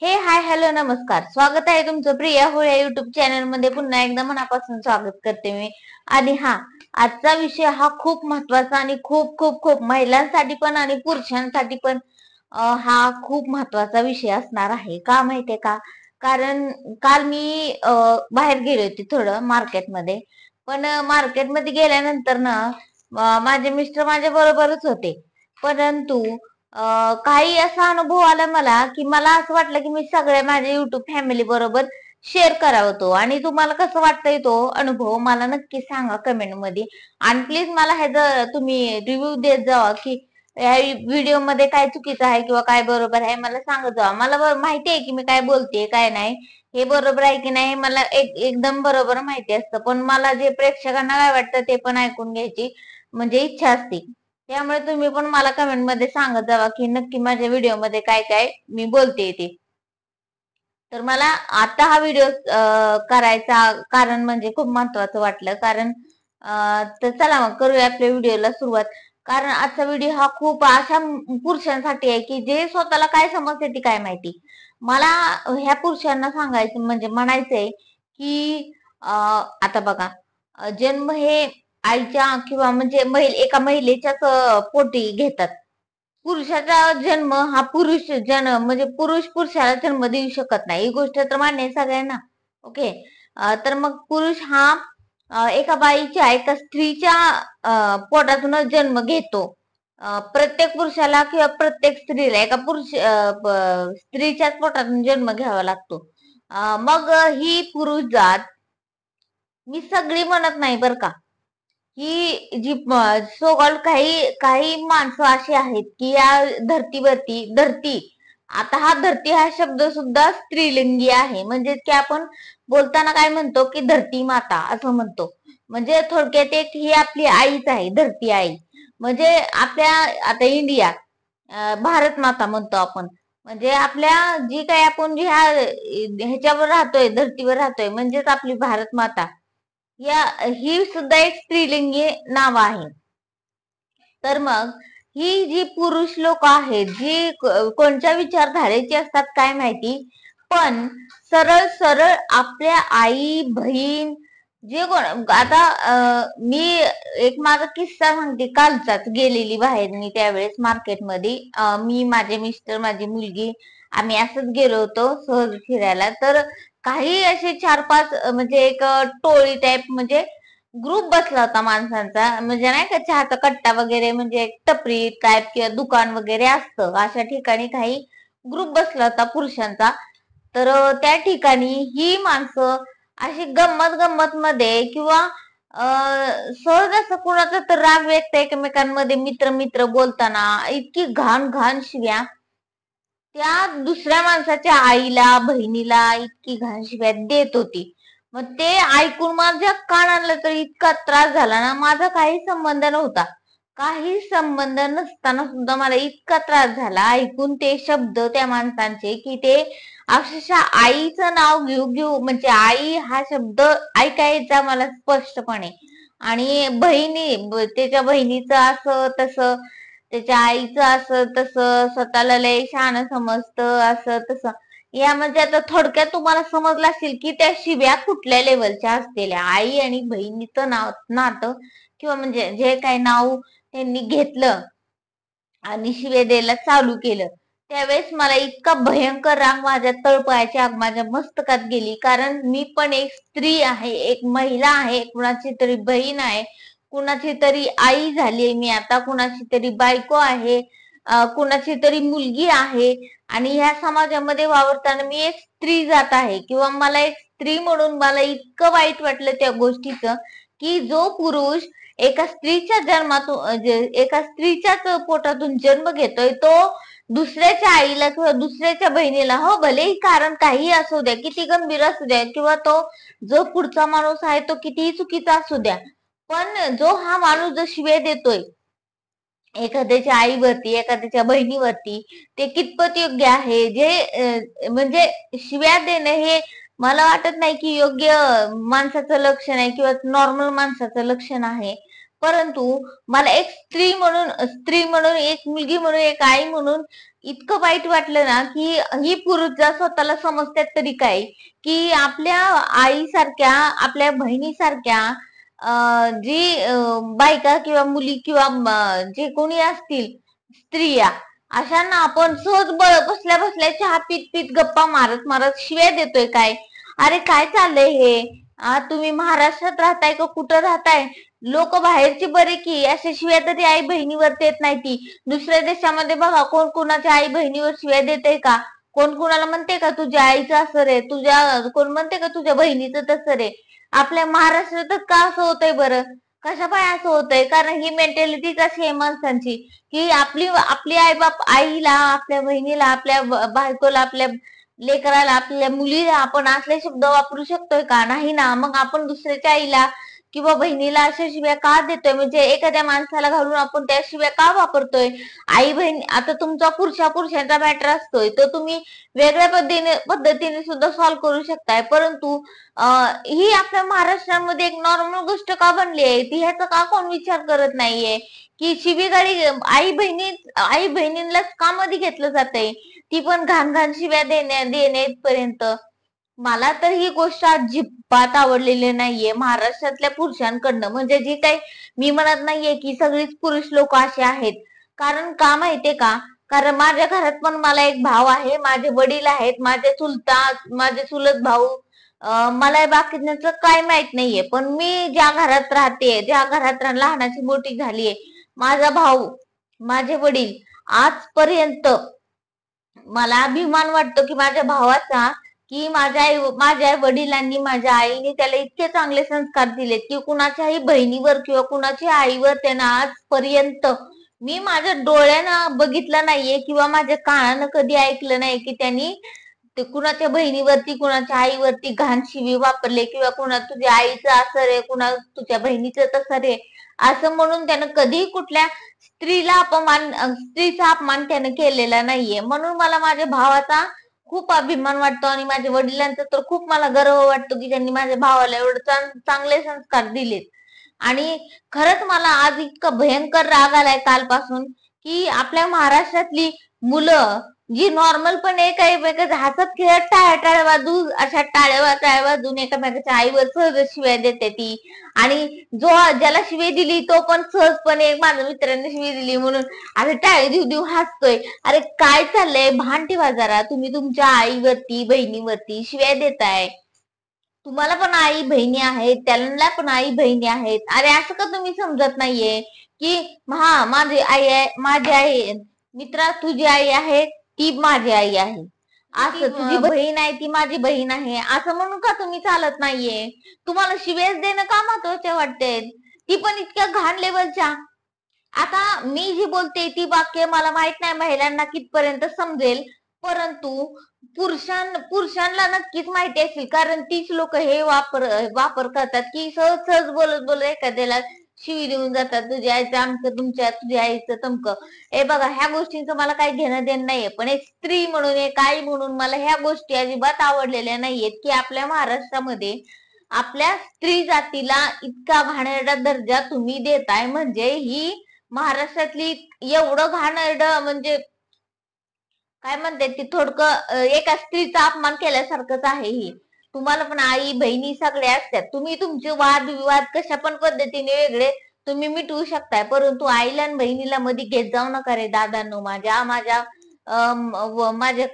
हे hi hello नमस्कार, स्वागत आहे तुमचं प्रिया होळे युट्यूब चॅनल मध्ये. पुन्हा एकदा मनापासून स्वागत करते मी. आणि आजचा विषय हा खूप महत्वाचा आणि खूप खूप खूप महिलांसाठी पण आणि पुरुषांसाठी पण हा खूप महत्वाचा विषय असणार आहे. का माहितीये का? कारण काल मी बाहेर गेले होते थोडं मार्केटमध्ये. पण मार्केटमध्ये गेल्यानंतर ना माझे मिस्टर माझ्या बरोबरच होते. परंतु काही असा अनुभव आला मला की मला असं वाटलं की मी सगळ्या माझ्या युट्यूब फॅमिली बरोबर शेअर करावा तो. आणि तुम्हाला कसं वाटतंय तो अनुभव मला नक्की सांगा कमेंट मध्ये. आणि प्लीज मला ह्याचा तुम्ही रिव्ह्यू देत जावा की या व्हिडिओ मध्ये काय चुकीचं आहे किंवा काय बरोबर आहे मला सांगत जावा. मला माहिती आहे की मी काय बोलते काय नाही, हे बरोबर आहे की नाही मला एकदम बरोबर माहिती असतं. पण मला जे प्रेक्षकांना काय वाटतं ते पण ऐकून घ्यायची म्हणजे इच्छा असते. त्यामुळे तुम्ही पण मला कमेंट मध्ये सांगत जावा की नक्की माझ्या व्हिडिओ मध्ये काय काय मी बोलते ते. तर मला आता हा व्हिडिओ करायचा कारण म्हणजे खूप महत्वाचं वाटलं. कारण तर चला मग करूया आपल्या व्हिडिओला सुरुवात. कारण आजचा व्हिडिओ हा खूप अशा पुरुषांसाठी आहे की जे स्वतःला काय समजते ती काय माहिती. मला ह्या पुरुषांना सांगायचं म्हणजे म्हणायचंय की आता बघा, जन्म हे आईच्या किंवा म्हणजे एका महिलेच्याच पोटी घेतात. पुरुषाचा जन्म हा पुरुष जन्म म्हणजे पुरुष पुरुषाला जन्म देऊ शकत नाही, ही गोष्ट तर मान्य आहे सगळ्यांना. ओके. तर मग पुरुष हा एका बाईच्या एका स्त्रीच्या पोटातूनच जन्म घेतो. प्रत्येक पुरुषाला किंवा प्रत्येक स्त्रीला एका स्त्रीच्याच पोटातून जन्म घ्यावा लागतो. मग ही पुरुष जात मी सगळी म्हणत नाही बर का. ही जी सो कॉल्ड काही काही माणसं अशी आहेत की या धरती, आता हा धरती हा शब्द सुद्धा स्त्रीलिंगी आहे. म्हणजे की आपण बोलताना काय म्हणतो की धरती माता असं म्हणतो. म्हणजे थोडक्यात एक ही आपली आईच आहे, धरती आई. म्हणजे आपल्या आता इंडिया, भारत माता म्हणतो आपण. म्हणजे आपल्या जी काही आपण ह्याच्यावर राहतोय, धरतीवर राहतोय म्हणजेच आपली भारत माता. ही सुद्धा एक स्त्रीलिंगी नाव आहे. तर मग ही जी पुरुष लोक आहेत जी कोणत्या विचारधारेची असतात काय माहिती, पण सरळ सरळ आपल्या आई बहीण जे कोण आता मी एक माझा किस्सा सांगते. कालचाच गेलेली बाहेर मी त्यावेळेस मार्केटमध्ये. मी माझे मिस्टर माझी मुलगी आम्ही असंच गेलो होतो सहज फिरायला. तर काही असे 4-5 म्हणजे एक टोळी टाईप म्हणजे ग्रुप बसला होता माणसांचा. म्हणजे नाही का चहाचा कट्टा वगैरे म्हणजे टपरी टाईप किंवा दुकान वगैरे असतं अशा ठिकाणी काही ग्रुप बसला होता पुरुषांचा. तर त्या ठिकाणी ही माणसं अशी गंमत गंमत मध्ये किंवा सहज असं कुणाचा तर राग व्यक्त एकमेकांमध्ये मित्र मित्र बोलताना इतकी घाण घाण शिव्या त्या दुसऱ्या माणसाच्या आईला बहिणीला इतकी घाण शिव्या देत होती. मग ते ऐकून माझ्या कानाला तर इतका त्रास झाला ना. माझा काही संबंध नव्हता, काही संबंध नसताना सुद्धा मला इतका त्रास झाला ऐकून ते शब्द त्या माणसांचे की ते अक्षरशः आईचं नाव घेऊ घेऊ म्हणजे आई हा शब्द ऐकायचा मला स्पष्टपणे. आणि त्याच्या बहिणीचं असं तसं, त्याच्या आईचं असं तसं, स्वतःला लय शहाणं समजतं असं तसं. यामध्ये आता थोडक्यात तुम्हाला समजलं असेल की त्या शिव्या कुठल्या लेवलच्या असलेल्या. आई आणि बहिणीचं नातं किंवा म्हणजे जे काही नाव त्यांनी घेतलं आणि शिव्या द्यायला चालू केलं, त्यावेळेस मला इतका भयंकर राग माझ्या तळपायाच्या आग माझ्या मस्तकात गेली. कारण मी पण एक स्त्री आहे, एक महिला आहे, कुणाची तरी बहीण आहे, कुणाची तरी आई झाली मी आता, कुणाची तरी बायको आहे, कुणाची तरी मुलगी आहे. आणि ह्या समाजामध्ये वावरताना मी एक स्त्री जात आहे किंवा मला एक स्त्री म्हणून मला इतकं वाईट वाटलं त्या गोष्टीचं की जो पुरुष एका स्त्रीच्या जन्मातून एका स्त्रीच्याच पोटातून जन्म घेतोय तो दुसऱ्याच्या आईला किंवा दुसऱ्याच्या बहिणीला, हो भलेही कारण काही असू द्या, किती गंभीर असू द्या किंवा तो जो पुढचा माणूस आहे तो कितीही चुकीचा असू द्या, पण जो हा माणूस जो शिव्या देतोय एखाद्याच्या आईवरती एखाद्याच्या बहिणीवरती ते कितपत योग्य आहे. जे म्हणजे शिव्या देणं हे मला वाटत नाही की योग्य माणसाचं लक्षण आहे किंवा नॉर्मल माणसाचं लक्षण आहे. परंतु मला एक स्त्री म्हणून एक मुलगी म्हणून एक आई म्हणून इतकं वाईट वाटलं ना, की ही पुरुष जर स्वतःला समजतात तरी काय, की आपल्या आईसारख्या, आपल्या बहिणीसारख्या जी बायका किंवा मुली किंवा जे कोणी असतील स्त्रिया, अशांना आपण सहज बसल्या बसल्या चहा पीत पीत गप्पा मारत मारत शिव्या देतोय काय? अरे काय चाललंय हे? तुम्ही महाराष्ट्रात राहताय का कुठं राहताय? लोक बाहेरची बरे की अशा शिव्या तरी आई बहिणीवर देत नाही. ती दुसऱ्या देशामध्ये बघा कोण कुणाच्या आई बहिणीवर शिव्या देते का? कोण कुणाला म्हणते का तुझ्या आईचं असं रे, कोण म्हणते का तुझ्या बहिणीचं तसं रे? आपल्या महाराष्ट्रातच का असं होतंय बरं? कशा पाय असं होतंय? कारण ही मेंटॅलिटी कशी आहे माणसांची, की आपली आपली आई बाप आईला, आपल्या बहिणीला, आपल्या बायकोला, आपल्या लेकराला, आपल्या मुलीला आपण असले शब्द वापरू शकतोय का? नाही ना. मग आपण दुसऱ्याच्या आईला किंवा बहिणीला अशा शिव्या का देतोय? म्हणजे एखाद्या माणसाला घालून आपण त्या शिव्या का वापरतोय? आई बहीण, आता तुमचा पुरुषांचा मॅटर असतोय तो तुम्ही वेगळ्या पद्धतीने सुद्धा सॉल्व्ह करू शकताय. परंतु ही आपल्या महाराष्ट्रामध्ये एक नॉर्मल गोष्ट का बनली आहे? ती ह्याचा का कोण विचार करत नाहीये, की शिवीगाळी आई बहिणींनाच का मध्ये घेतलं जातंय? ती पण घाण घाण शिव्या देण्यापर्यंत. मला तर ही गोष्ट अजिबात आवडलेली नाहीये महाराष्ट्रातल्या पुरुषांकडनं. म्हणजे जी काही, मी म्हणत नाहीये की सगळीच पुरुष लोक असे आहेत. कारण का माहितीये का? कारण माझ्या घरात पण मला एक भाव आहे, माझे वडील आहेत, माझे चुलत भाऊ. मला बाकीचं काय माहित नाहीये. पण मी ज्या घरात राहते, ज्या घरात लहानाची मोठी झालीये, माझा भाऊ, माझे वडील, आजपर्यंत मला अभिमान वाटतो की माझ्या भावाचा, की माझ्या वडिलांनी, माझ्या आईने त्याला इतके चांगले संस्कार दिलेत की कुणाच्याही बहिणीवर किंवा कुणाच्या आईवर त्यानं आजपर्यंत मी माझ्या डोळ्यानं बघितलं नाहीये किंवा माझ्या कानानं कधी ऐकलं नाही की त्यांनी ते कुणाच्या बहिणीवरती, कुणाच्या आईवरती घाण शिवी वापरले किंवा कुणा तुझ्या आईचं असं रे, कुणा तुझ्या बहिणीचं तसं रे, असं म्हणून त्यानं कधी कुठल्या स्त्रीचा अपमान त्यानं केलेला नाहीये. म्हणून मला माझ्या भावाचा खूप अभिमान वाटतो आणि माझ्या वडिलांचा तर खूप मला गर्व वाटतो की त्यांनी माझ्या भावाला एवढं चांगले संस्कार दिलेत. आणि खरंच मला आज इतका भयंकर राग आलाय कालपासून, की आपल्या महाराष्ट्रातली मुलं जी नॉर्मलपणे एकमेकांच्या हसत खेळत टाळ्या वाजून एकमेकाच्या आईवर सहज शिव्या देते ती. आणि ज्याला शिवी दिली तो पण सहजपणे माझ्या मित्राने शिवी दिली म्हणून अरे टाळी देऊ देऊ हसतोय. अरे काय चाललंय? भान ठेवा जरा. तुम्ही तुमच्या आईवरती, बहिणीवरती शिव्या देताय. तुम्हाला पण आई बहिणी आहेत, त्यांना पण आई बहिणी आहेत. अरे असं का तुम्ही समजत नाहीये की माझी आई मित्रा, तुझी आई आहे ती माझी आई आहे, असं तुझी बहीण आहे ती माझी बहीण आहे, असं म्हणून का तुम्ही चालत नाहीये? तुम्हाला शिव्याच देणं का महत्वाचे वाटते? ती पण इतक्या घाण लेवलच्या. आता मी जी बोलते ती वाक्य मला माहित नाही महिलांना कितपर्यंत समजेल, परंतु पुरुषांना नक्कीच माहिती असेल. कारण तीच लोक हे वापर करतात की सहज सहज बोलत बोलत एखाद्याला शिवी देऊन जातात, तुझ्या आईचं आमचं, तुझ्या आईचं तमकं. हे बघा, ह्या गोष्टींचं मला काही घेणं देणं नाहीये. पण एक स्त्री म्हणून, एक आई म्हणून मला ह्या गोष्टी अजिबात आवडलेल्या नाहीयेत की आपल्या महाराष्ट्रामध्ये आपल्या स्त्री जातीला इतका घाणेरडा दर्जा तुम्ही देताय. म्हणजे ही महाराष्ट्रातली एवढं घाणेरडं, म्हणजे काय म्हणते ती, एका स्त्रीचा अपमान केल्यासारखंच आहे ही. तुम्हाला पण आई बहिणी सगळ्या असतात. तुम्ही तुमचे वादविवाद कशा पण पद्धतीने वेगळे तुम्ही मिटवू शकताय, परंतु आईला आणि बहिणीला मध्ये घेत जाऊ नका रे दादांनो. माझ्या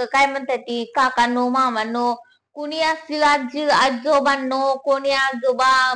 काय म्हणतात ती काकांनो, मामांनो, कोणी असतील, आजोबांनो, कोणी आजोबा,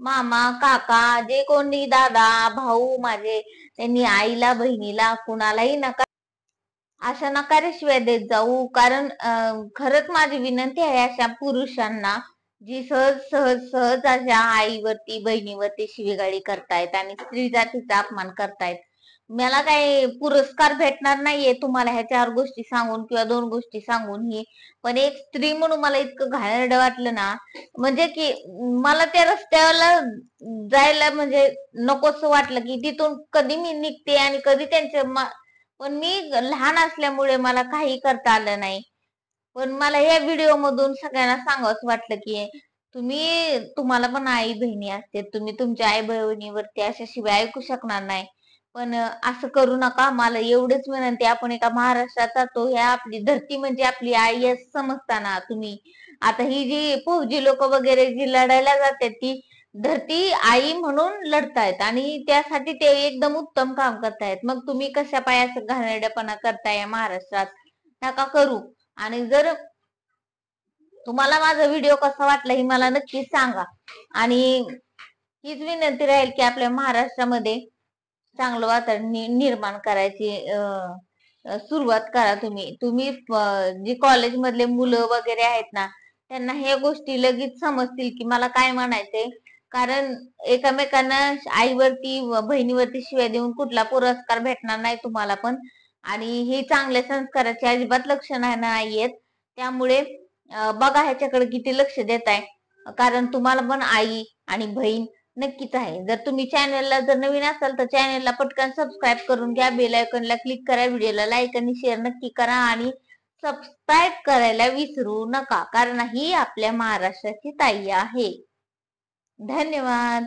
मामा, काका, जे कोणी दादा भाऊ माझे, त्यांनी आईला बहिणीला कुणालाही नका अशा नकारे शिवाय देत जाऊ. कारण खरंच माझी विनंती आहे अशा पुरुषांना जी सहज सहज सहज अशा आईवरती बहिणीवरती शिवीगाळी करतायत आणि स्त्री जातीचा अपमान करतायत. मला काही पुरस्कार भेटणार नाहीये तुम्हाला ह्या 4 गोष्टी सांगून किंवा 2 गोष्टी सांगून ही. पण एक स्त्री म्हणून मला इतकं घाणेरडं वाटलं ना, म्हणजे की मला त्या रस्त्याला जायला म्हणजे नकोस वाटलं की तिथून कधी मी निघते आणि कधी पण मी लहान असल्यामुळे मला काही करता आलं नाही. पण मला या व्हिडिओ मधून सगळ्यांना सांगावंच वाटलं की तुम्हाला पण आई बहिणी असते, तुम्ही तुमच्या आई बहिणीवरती अशा शिवाय ऐकू शकणार नाही. पण असं करू नका. मला एवढंच विनंती आहे, आपण एका महाराष्ट्रात राहतो, ह्या आपली धरती म्हणजे आपली आई असं समजताना तुम्ही. आता ही जी फौजी लोक वगैरे जी लढायला जातात ती धरती आई म्हणून लढतायत आणि त्यासाठी ते एकदम उत्तम काम करतायत. मग तुम्ही कशा पायाचं घाणेरडेपणा करताय महाराष्ट्रात? नका करू. आणि जर तुम्हाला माझा व्हिडिओ कसा वाटला हे मला नक्कीच सांगा. आणि हीच विनंती राहील की आपल्या महाराष्ट्रामध्ये चांगलं वातावरण निर्माण करायची सुरुवात करा. तुम्ही तुम्ही जी कॉलेज मधले मुलं वगैरे आहेत ना, त्यांना ह्या गोष्टी लगेच समजतील की मला काय म्हणायचंय. कारण एकमेकांना आईवरती बहिणीवरती शिव्या देऊन कुठला पुरस्कार भेटणार नाही तुम्हाला पण. आणि ही चांगल्या संस्काराची अजिबात लक्षणं नाहीयेत. त्यामुळे बघा ह्याच्याकडे किती लक्ष देत आहे. कारण तुम्हाला पण आई आणि बहीण नक्कीच आहे. जर तुम्ही चॅनलला जर नवीन असाल तर चॅनलला पटकन सबस्क्राईब करून घ्या. बेल आयकॉनला क्लिक करा. व्हिडिओला लाईक आणि शेअर नक्की करा आणि सबस्क्राईब करायला विसरू नका. कारण ही आपल्या महाराष्ट्राची ताई आहे. धन्यवाद.